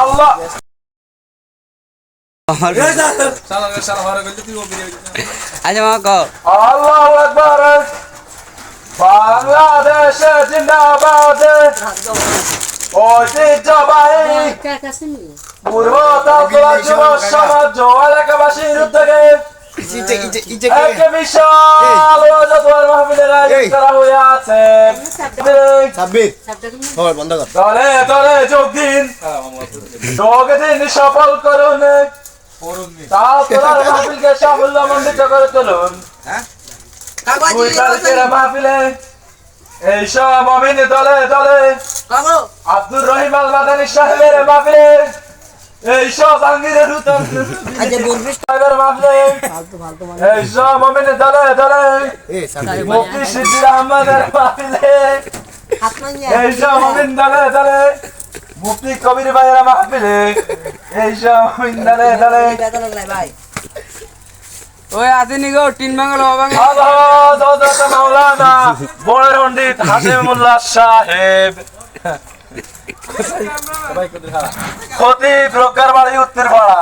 আল্লাহ আচ্ছা মা কও আল্লাহু আকবার বাংলাদেশ জিন্দাবাদ ঐতিহ্যবাহী পূর্বতান্ত্রিক যুব সমাজ এলাকাবাসীর উদ্যোগে এক বিশাল ওয়াজতওয়ার মাহফিলের আয়োজন করা হয়েছে। দলে দলে যোগ দিন সফল করুন, তারপর মাহফিলকে সাফল্যমণ্ডিত করে তুলুন। 2 তারিখের মাহফিলে এইসব মুমিন দলে দলে আব্দুর রহিম আল মাদানী সাহেবের মাহফিলে এইসব জাহাঙ্গীরের রুতন সাহেবের মাহফিলে এইসব মুমিন দলে দলে মুফতি সিদ্দিক আহমদের মাহফিলে এইসব মুমিন দলে দলে মুফতি কবির ভাইয়ের মাহফিলে এইসব মুমিন দলে দলে ওই আসেনি গো টিন বাংলা বাংলা হযরত মাওলানা বড় পণ্ডিত হাশিমুল্লাহ সাহেব খতিব রোকার বাড়ি উত্তরপাড়া।